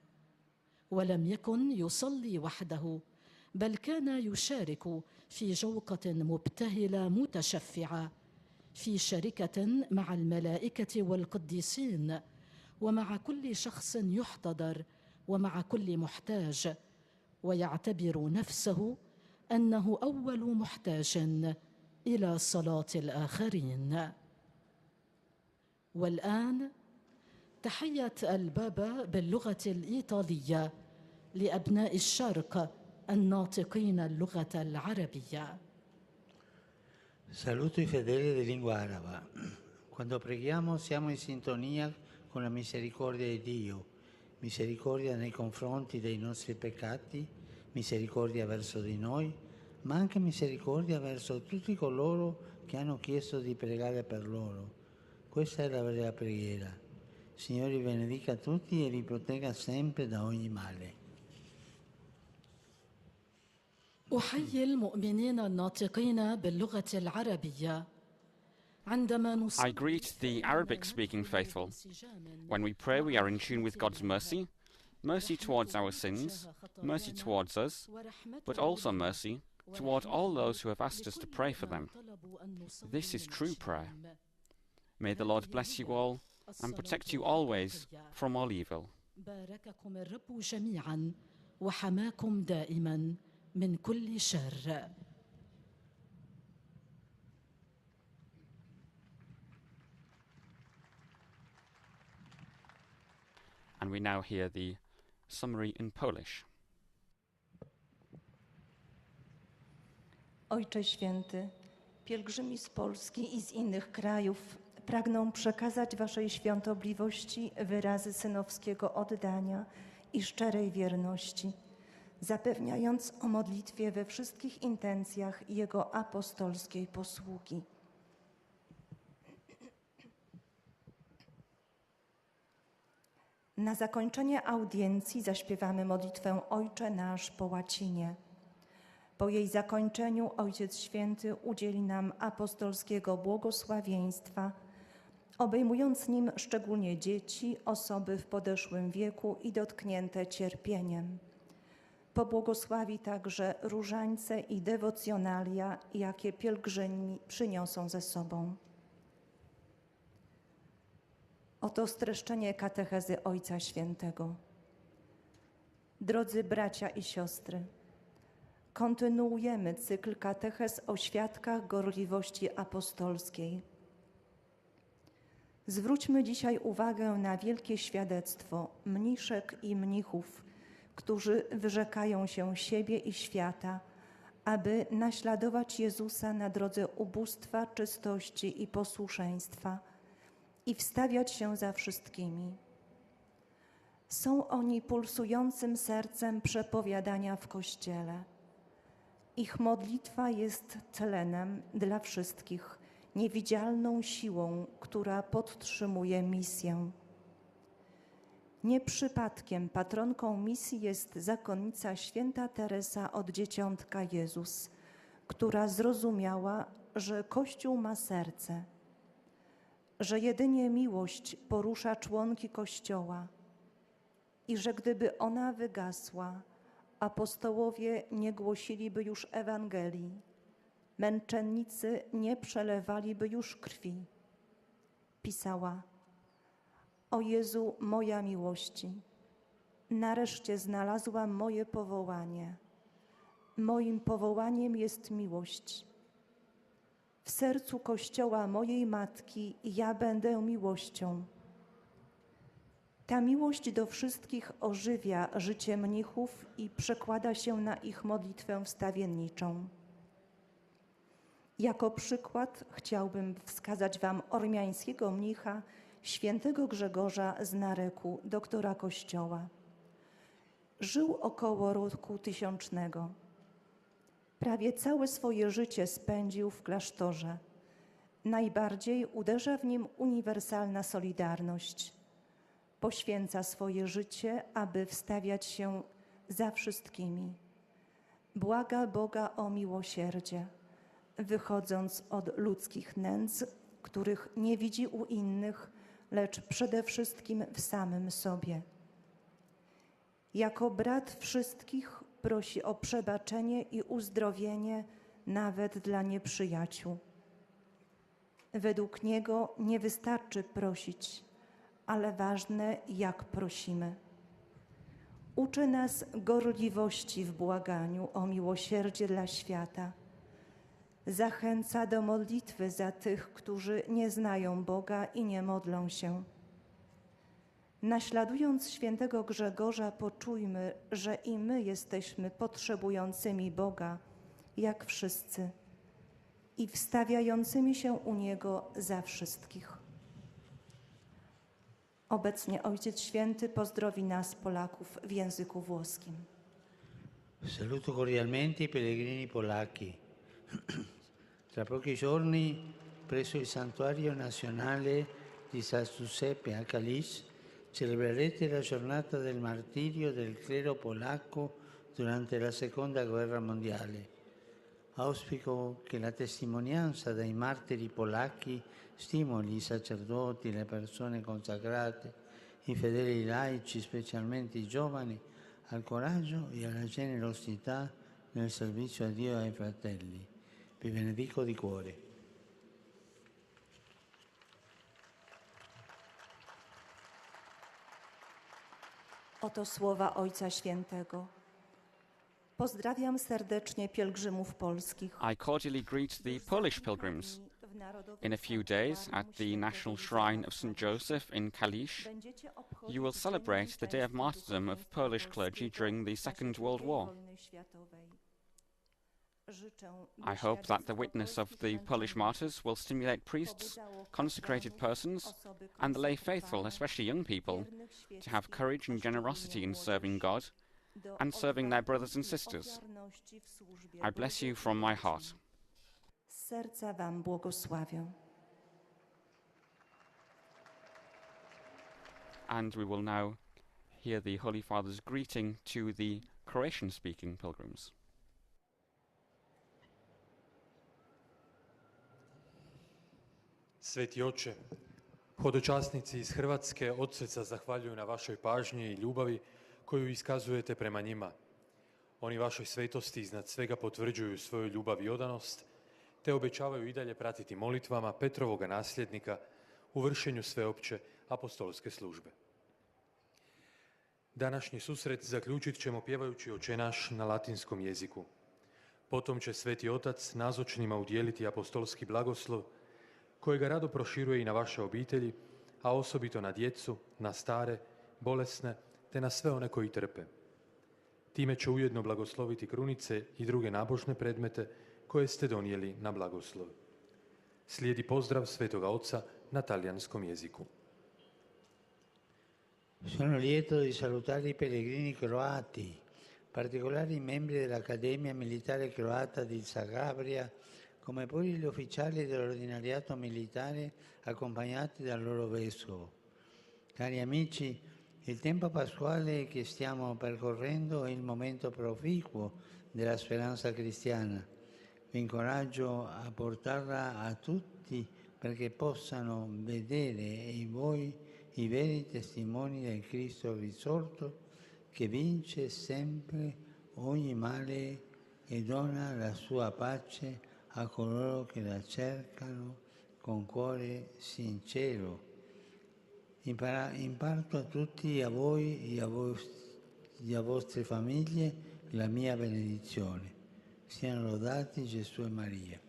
ولم يكن يصلي وحده، بل كان يشارك في جوقة مبتهلة متشفعة، في شركة مع الملائكة والقديسين، ومع كل شخص يحتضر، ومع كل محتاج، ويعتبر نفسه أنه أول محتاج إلى صلاة الآخرين. والآن تحية البابا باللغة الإيطالية لأبناء الشرق الناطقين اللغة العربية. Saluto i fedeli di lingua araba. Quando preghiamo siamo in sintonia con la misericordia di Dio, misericordia nei confronti dei nostri peccati, misericordia verso di noi, ma anche misericordia verso tutti coloro che hanno chiesto di pregare per loro. Questa è la vera preghiera. Signore vi benedica tutti e vi protegga sempre da ogni male. أحيي المؤمنين الناطقين باللغة العربية. I greet the Arabic-speaking faithful. When we pray, we are in tune with God's mercy, mercy towards our sins, mercy towards us, but also mercy toward all those who have asked us to pray for them. This is true prayer. May the Lord bless you all and protect you always from all evil. بارككم الرب جميعا وحماكم دائما من كل شر. And we now hear the summary in Polish. Ojcze Święty, pielgrzymi z Polski i z innych krajów pragną przekazać Waszej świątobliwości wyrazy synowskiego oddania i szczerej wierności, zapewniając o modlitwie we wszystkich intencjach Jego apostolskiej posługi. Na zakończenie audiencji zaśpiewamy modlitwę Ojcze Nasz po łacinie. Po jej zakończeniu Ojciec Święty udzieli nam apostolskiego błogosławieństwa, obejmując nim szczególnie dzieci, osoby w podeszłym wieku i dotknięte cierpieniem. Pobłogosławi także różańce i dewocjonalia, jakie pielgrzymi przyniosą ze sobą. Oto streszczenie katechezy Ojca Świętego. Drodzy bracia i siostry, kontynuujemy cykl katechez o świadkach gorliwości apostolskiej. Zwróćmy dzisiaj uwagę na wielkie świadectwo mniszek i mnichów, którzy wyrzekają się siebie i świata, aby naśladować Jezusa na drodze ubóstwa, czystości i posłuszeństwa i wstawiać się za wszystkimi. Są oni pulsującym sercem przepowiadania w Kościele. Ich modlitwa jest tlenem dla wszystkich, niewidzialną siłą, która podtrzymuje misję. Nie przypadkiem patronką misji jest zakonnica święta Teresa od Dzieciątka Jezus, która zrozumiała, że Kościół ma serce, że jedynie miłość porusza członki Kościoła i że gdyby ona wygasła, apostołowie nie głosiliby już Ewangelii, męczennicy nie przelewaliby już krwi. Pisała: O Jezu, moja miłości, nareszcie znalazłam moje powołanie. Moim powołaniem jest miłość. W sercu Kościoła mojej Matki ja będę miłością. Ta miłość do wszystkich ożywia życie mnichów i przekłada się na ich modlitwę wstawienniczą. Jako przykład chciałbym wskazać Wam ormiańskiego mnicha, świętego Grzegorza z Nareku, doktora Kościoła. Żył około roku 1000. Prawie całe swoje życie spędził w klasztorze. Najbardziej uderza w nim uniwersalna solidarność. Poświęca swoje życie, aby wstawiać się za wszystkimi. Błaga Boga o miłosierdzie, wychodząc od ludzkich nędz, których nie widzi u innych, lecz przede wszystkim w samym sobie. Jako brat wszystkich prosi o przebaczenie i uzdrowienie nawet dla nieprzyjaciół. Według niego nie wystarczy prosić, ale ważne, jak prosimy. Uczy nas gorliwości w błaganiu o miłosierdzie dla świata. Zachęca do modlitwy za tych, którzy nie znają Boga i nie modlą się. Naśladując świętego Grzegorza, poczujmy, że i my jesteśmy potrzebującymi Boga, jak wszyscy, i wstawiającymi się u Niego za wszystkich. Obecnie Ojciec Święty pozdrowi nas, Polaków, w języku włoskim. Saluto cordialmente i pellegrini polacchi. Tra pochi giorni, presso il Santuario Nazionale di San Giuseppe a Kalisz, celebrerete la giornata del martirio del clero polacco durante la Seconda Guerra Mondiale. Auspico che la testimonianza dai martiri polacchi stimoli i sacerdoti, le persone consacrate, i fedeli laici, specialmente i giovani, al coraggio e alla generosità nel servizio a Dio e ai fratelli. Vi benedico di cuore. Oto słowa Ojca Świętego. Pozdrawiam serdecznie pielgrzymów polskich. I cordially greet the Polish pilgrims. In a few days, at the National Shrine of St Joseph in Kalisz, you will celebrate the day of martyrdom of Polish clergy during the Second World War. I hope that the witness of the Polish martyrs will stimulate priests, consecrated persons, and the lay faithful, especially young people, to have courage and generosity in serving God and serving their brothers and sisters. I bless you from my heart. Serca wam błogosławią. And we will now hear the Holy Father's greeting to the Croatian-speaking pilgrims. Sveti oče, hodočasnici iz Hrvatske od srca zahvaljuju na vašoj pažnji i ljubavi koju iskazujete prema njima. Oni vašoj svetosti iznad svega potvrđuju svoju ljubav i odanost, te obećavaju i dalje pratiti molitvama Petrovoga nasljednika u vršenju sveopće apostolske službe. Današnji susret zaključit ćemo pjevajući Oče naš na latinskom jeziku. Potom će Sveti Otac nazočnima udjeliti apostolski blagoslov, kojega rado proširuje i na vaše obitelji, a osobito na djecu, na stare, bolesne, te na sve one koji trpe. Time će ujedno blagosloviti krunice i druge nabožne predmete koje ste donijeli na blagoslov. Slijedi pozdrav Svetoga Oca na talijanskom jeziku. Sono lieto di salutare i pellegrini croati, particolari membri dell'Accademia Militare Croata di Zagabria, come pure gli ufficiali dell'ordinariato militare accompagnati dal loro vescovo. Cari amici, il tempo pasquale che stiamo percorrendo è il momento proficuo della speranza cristiana. Vi incoraggio a portarla a tutti perché possano vedere in voi i veri testimoni del Cristo risorto che vince sempre ogni male e dona la sua pace a coloro che la cercano con cuore sincero. Imparto a tutti, a voi e a vostre famiglie la mia benedizione. Siano lodati Gesù e Maria.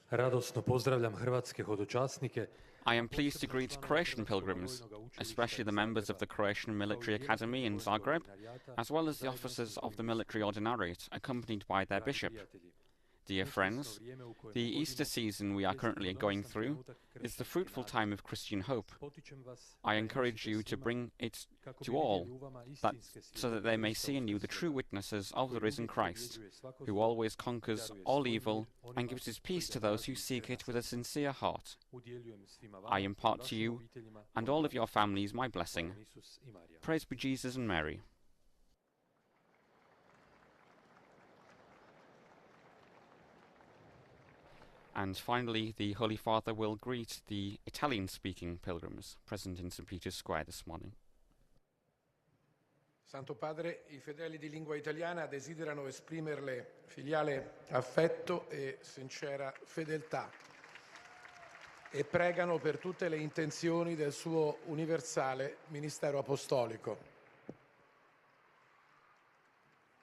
Radosno pozdravljam hrvatske hodočasnike. I am pleased to greet Croatian pilgrims, especially the members of the Croatian Military Academy in Zagreb, as well as the officers of the military ordinariate, accompanied by their bishop. Dear friends, the Easter season we are currently going through is the fruitful time of Christian hope. I encourage you to bring it to all, so that they may see in you the true witnesses of the risen Christ, who always conquers all evil and gives his peace to those who seek it with a sincere heart. I impart to you and all of your families my blessing. Praise be Jesus and Mary. And finally, the Holy Father will greet the Italian-speaking pilgrims present in St Peter's Square this morning. Santo Padre, i fedeli di lingua italiana desiderano esprimerle filiale affetto e sincera fedeltà e pregano per tutte le intenzioni del suo universale ministero apostolico.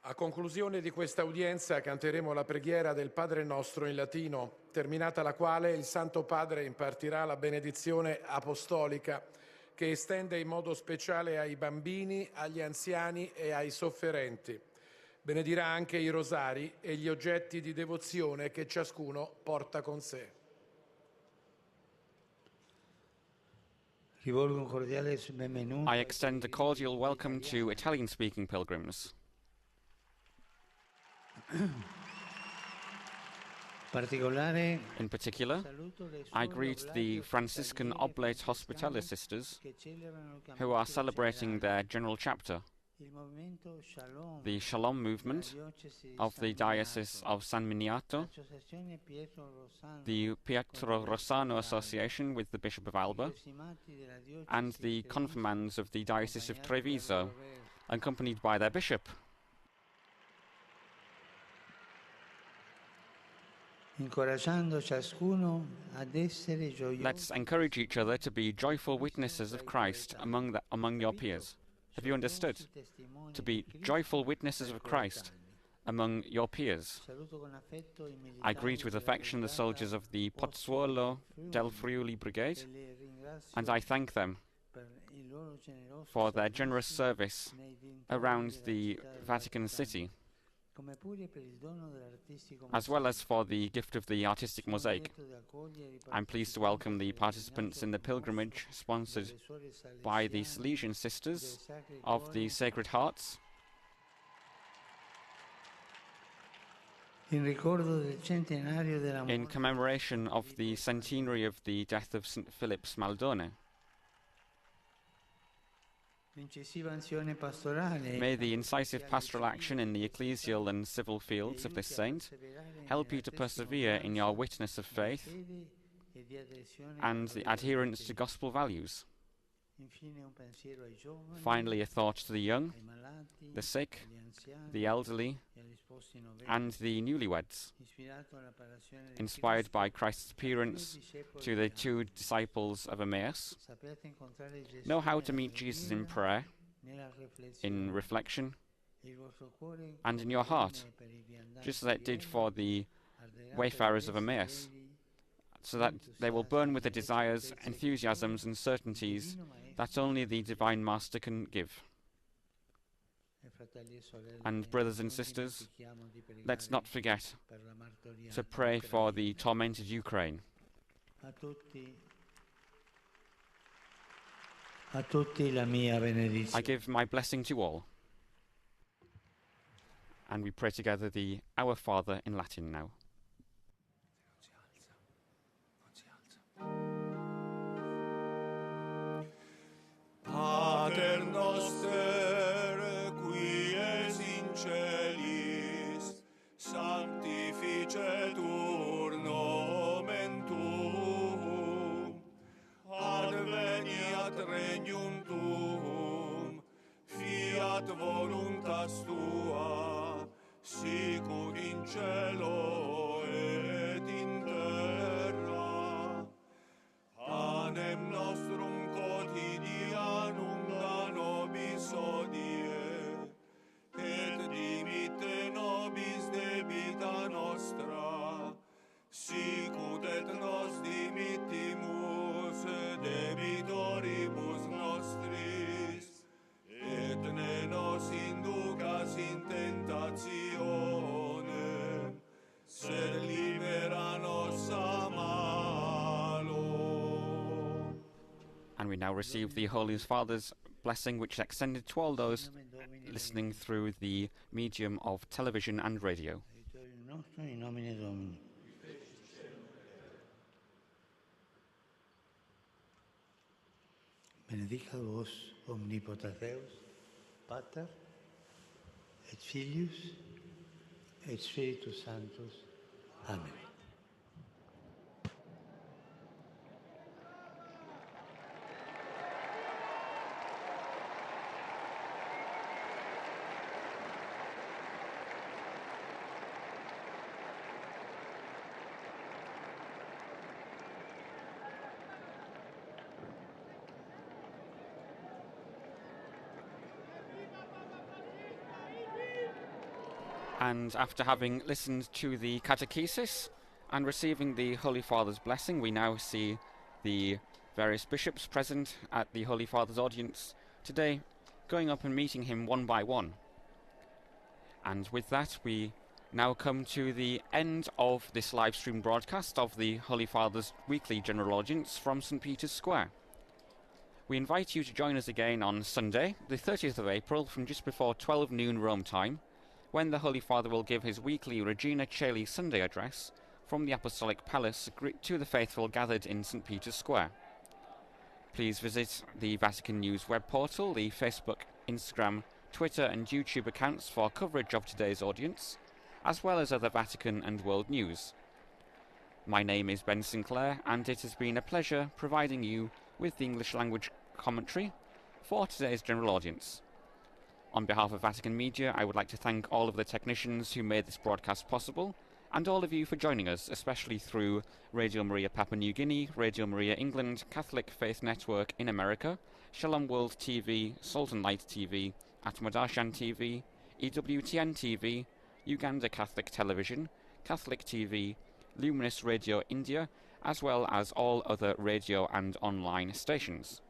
A conclusione di questa udienza canteremo la preghiera del Padre Nostro in latino, terminata la quale il Santo Padre impartirà la benedizione apostolica che estende in modo speciale ai bambini, agli anziani e ai sofferenti. Benedirà anche i rosari e gli oggetti di devozione che ciascuno porta con sé. I extend a cordial welcome to Italian-speaking pilgrims. In particular, I greet the Franciscan Oblate Hospitaller Sisters who are celebrating their general chapter, the Shalom movement of the Diocese of San Miniato, the Pietro Rossano Association with the Bishop of Alba, and the confirmands of the Diocese of Treviso, accompanied by their bishop. Let's encourage each other to be joyful witnesses of Christ among your peers. Have you understood? To be joyful witnesses of Christ among your peers. I greet with affection the soldiers of the Pozzuolo del Friuli Brigade, and I thank them for their generous service around the Vatican City as well as for the gift of the artistic mosaic. I'm pleased to welcome the participants in the pilgrimage sponsored by the Salesian Sisters of the Sacred Hearts. In commemoration of the centenary of the death of St. Philip Smaldone. May the incisive pastoral action in the ecclesial and civil fields of this saint help you to persevere in your witness of faith and the adherence to gospel values. Finally, a thought to the young, the sick, the elderly, and the newlyweds, inspired by Christ's appearance to the two disciples of Emmaus. Know how to meet Jesus in prayer, in reflection, and in your heart, just as it did for the wayfarers of Emmaus, so that they will burn with the desires, enthusiasms, and certainties that only the Divine Master can give. And brothers and sisters, let's not forget to pray for the tormented Ukraine. I give my blessing to all. And we pray together the Our Father in Latin now. Pater noster, qui es in celis, sanctificetur nomen tuum, adveniat regnum tuum, fiat voluntas tua, sicut in cielo et in terra. Panem nostrum quotidianum da nobis hodie, et dimitte nobis debita nostra, sicut et nos dimittimus debitoribus nostris, et ne nos inducas in tentationem, sed libera nos a malo. And we now receive the Holy Father's blessing, which is extended to all those listening through the medium of television and radio. Benedicat vos omnipotens Deus, Pater, et Filius, et Spiritus Sanctus. Amen. And after having listened to the catechesis and receiving the Holy Father's blessing, we now see the various bishops present at the Holy Father's audience today going up and meeting him one by one. And with that, we now come to the end of this live stream broadcast of the Holy Father's weekly general audience from St Peter's Square. We invite you to join us again on Sunday, the 30th of April, from just before 12 noon Rome time, when the Holy Father will give his weekly Regina Caeli Sunday address from the Apostolic Palace to the faithful gathered in St Peter's Square. Please visit the Vatican News web portal, the Facebook, Instagram, Twitter and YouTube accounts for coverage of today's audience, as well as other Vatican and world news. My name is Ben Sinclair, and it has been a pleasure providing you with the English language commentary for today's general audience. On behalf of Vatican Media, I would like to thank all of the technicians who made this broadcast possible, and all of you for joining us, especially through Radio Maria Papua New Guinea, Radio Maria England, Catholic Faith Network in America, Shalom World TV, Salt and Light TV, Atmadarshan TV, EWTN TV, Uganda Catholic Television, Catholic TV, Luminous Radio India, as well as all other radio and online stations.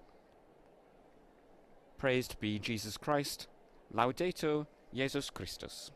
Praised be Jesus Christ. Laudetur Jesus Christus.